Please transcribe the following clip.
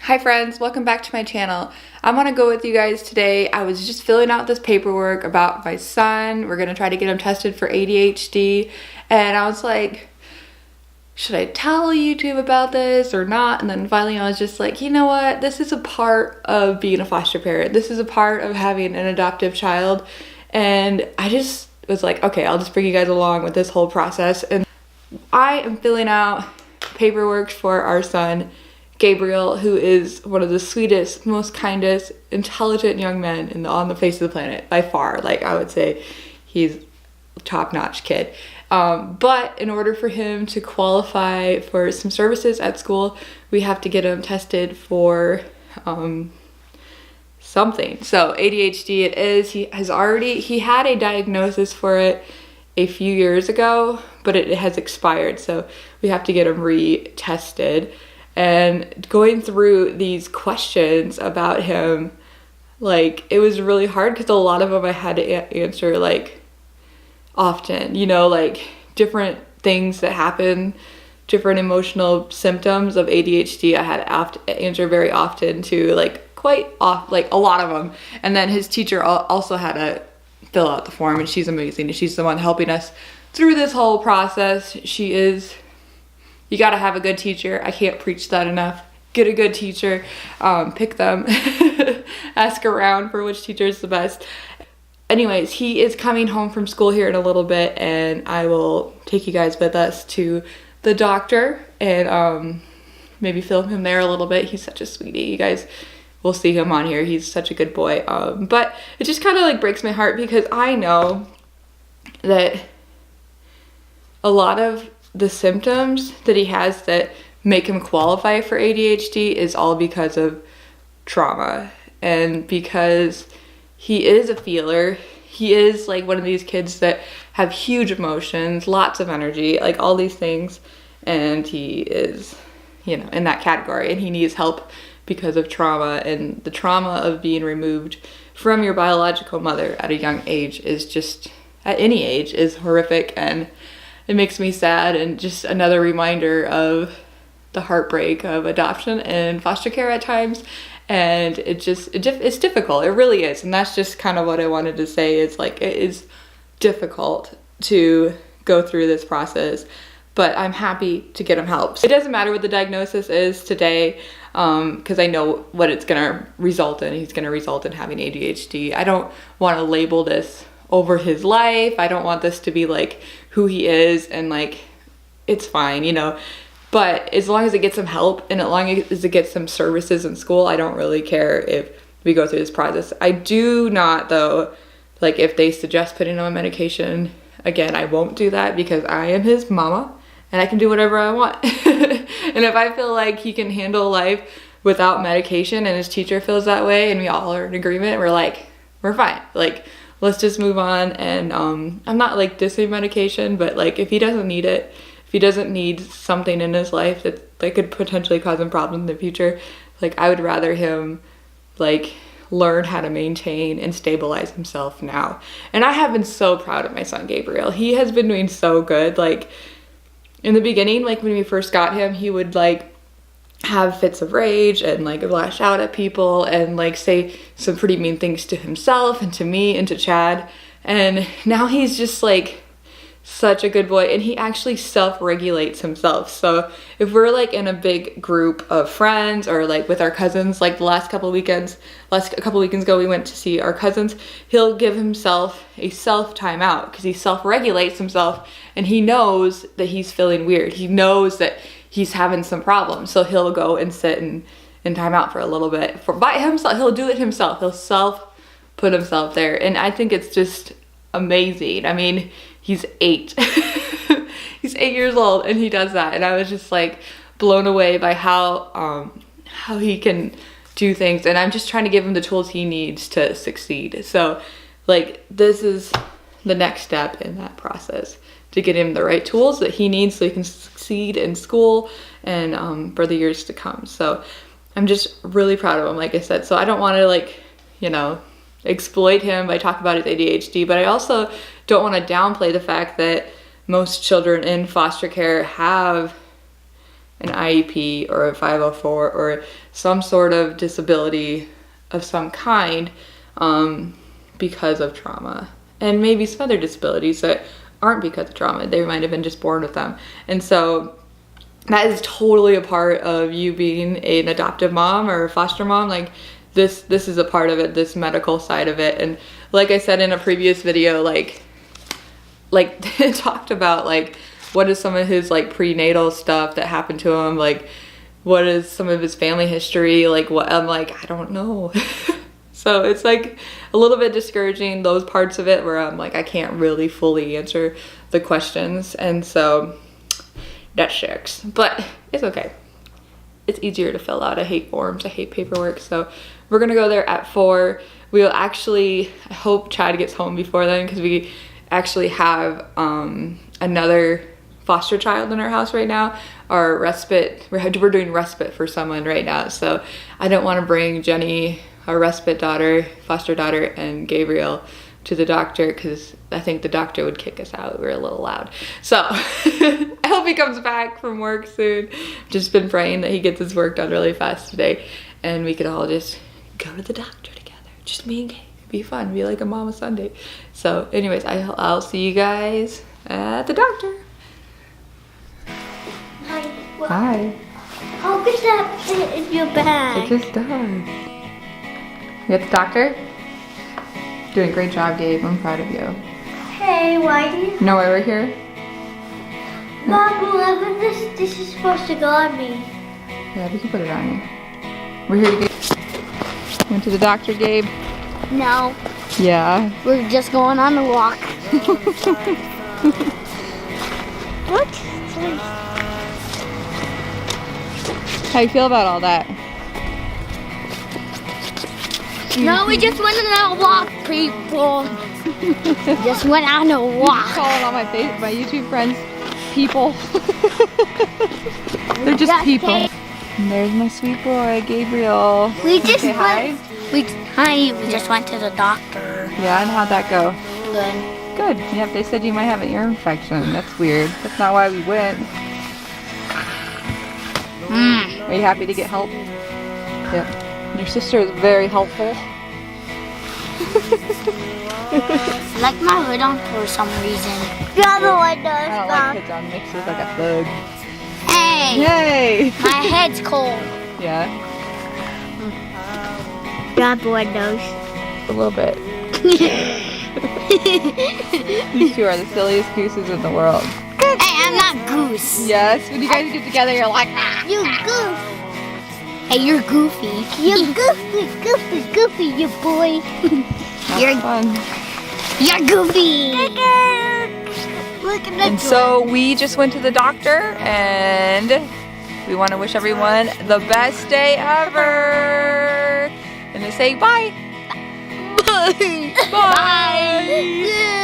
Hi friends, welcome back to my channel. I want to go with you guys today. I was just filling out this paperwork about my son. We're going to try to get him tested for ADHD. And I was like, should I tell YouTube about this or not? And then finally I was just like, you know what? This is a part of being a foster parent. This is a part of having an adoptive child. And I just was like, okay, I'll just bring you guys along with this whole process. And I am filling out paperwork for our son, Gabriel, who is one of the sweetest, most kindest, intelligent young men on the face of the planet, by far. Like, I would say he's a top-notch kid. But in order for him to qualify for some services at school, we have to get him tested for something. So ADHD it is. He had a diagnosis for it a few years ago, but it has expired. So we have to get him retested. And going through these questions about him, like, it was really hard because a lot of them I had to answer, like, often, you know, like different things that happen, different emotional symptoms of ADHD I had to answer very often to, like, quite off, like a lot of them. And then his teacher also had to fill out the form, and she's amazing. She's the one helping us through this whole process. She is. You gotta have a good teacher. I can't preach that enough. Get a good teacher, pick them, ask around for which teacher is the best. Anyways, he is coming home from school here in a little bit, and I will take you guys with us to the doctor and maybe film him there a little bit. He's such a sweetie. You guys will see him on here. He's such a good boy. But it just kind of like breaks my heart because I know that a lot of the symptoms that he has that make him qualify for ADHD is all because of trauma, and because he is a feeler. He is like one of these kids that have huge emotions, lots of energy, like all these things, and he is, you know, in that category, and he needs help because of trauma. And the trauma of being removed from your biological mother at a young age is just, at any age, is horrific, and it makes me sad, and just another reminder of the heartbreak of adoption and foster care at times. And it's difficult. It really is. And that's just kind of what I wanted to say. Is like, it is difficult to go through this process, but I'm happy to get him help. It doesn't matter what the diagnosis is today, because I know what it's gonna result in. He's gonna result in having ADHD. I don't want to label this over his life. I don't want this to be like who he is, and like, it's fine, you know. But as long as it gets him help, and as long as it gets some services in school, I don't really care if we go through this process. I do not, though, like, if they suggest putting him on medication, again, I won't do that because I am his mama and I can do whatever I want. And if I feel like he can handle life without medication, and his teacher feels that way, and we all are in agreement, we're fine. Like, let's just move on. And I'm not like dissing medication, but like, if he doesn't need it, if he doesn't need something in his life that could potentially cause him problems in the future, like, I would rather him like learn how to maintain and stabilize himself now. And I have been so proud of my son Gabriel. He has been doing so good. Like, in the beginning, like when we first got him, he would like have fits of rage and like lash out at people and like say some pretty mean things to himself and to me and to Chad. And now he's just like such a good boy, and he actually self-regulates himself. So if we're like in a big group of friends or like with our cousins, like a couple weekends ago we went to see our cousins, he'll give himself a self timeout because he self-regulates himself, and he knows that he's feeling weird. He knows that he's having some problems, so he'll go and sit in time out for a little bit by himself. He'll do it himself. He'll put himself there, and I think it's just amazing. I mean, he's 8. He's 8 years old, and he does that, and I was just like blown away by how he can do things. And I'm just trying to give him the tools he needs to succeed. So like, this is the next step in that process, to get him the right tools that he needs so he can succeed in school and for the years to come. So I'm just really proud of him, like I said. So I don't want to, like, you know, exploit him by talking about his ADHD, but I also don't want to downplay the fact that most children in foster care have an IEP or a 504 or some sort of disability of some kind because of trauma. And maybe some other disabilities that aren't because of trauma. They might have been just born with them. And so that is totally a part of you being an adoptive mom or a foster mom. Like this is a part of it, this medical side of it. And like I said in a previous video, like it talked about like what is some of his like prenatal stuff that happened to him, like what is some of his family history, like what I'm like, I don't know. So it's like a little bit discouraging, those parts of it where I'm like, I can't really fully answer the questions. And so that sucks, but it's okay. It's easier to fill out. I hate forms, I hate paperwork. So we're gonna go there at 4. We'll actually, I hope Chad gets home before then because we actually have another foster child in our house right now. Our respite, we're doing respite for someone right now. So I don't wanna bring Jenny, our respite daughter, foster daughter, and Gabriel to the doctor because I think the doctor would kick us out. We're a little loud. So I hope he comes back from work soon. Just been praying that he gets his work done really fast today and we could all just go to the doctor together. Just me and Gabe. It'd be fun. It'd be like a Mama Sunday. So anyways, I'll see you guys at the doctor. Hi. Well, Hi. how could that fit in your bag? It just does. You at the doctor? Doing a great job, Gabe. I'm proud of you. Hey, why do you? Know why we're here? Mom, whoever this is supposed to go on me. Yeah, we can put it on you. We're here to get... Went to the doctor, Gabe? No, Yeah. we're just going on a walk. What? How you feel about all that? No, we just went on a walk, people. Just went on a walk. Calling all my YouTube friends people. They're just people. And there's my sweet boy, Gabriel. We just Say hi. We just went to the doctor. Yeah, and how'd that go? Good. Good. Yep, they said you might have an ear infection. That's weird. That's not why we went. Are you happy to get help? Yep. Your sister is very helpful. I like my hood on for some reason. The other one does. I don't like kids on mixers like a thug. Hey! Yay! My head's cold. Yeah, The other one does. a little bit. These two are the silliest gooses in the world. Hey, I'm not Goose. Yes, when you guys get together, you're like, ah. You goof. Hey, you're goofy. You goofy, you boy. That's fun. You're goofy. Look at that. And so we just went to the doctor and we want to wish everyone the best day ever. And to say bye. Bye. Bye. Bye.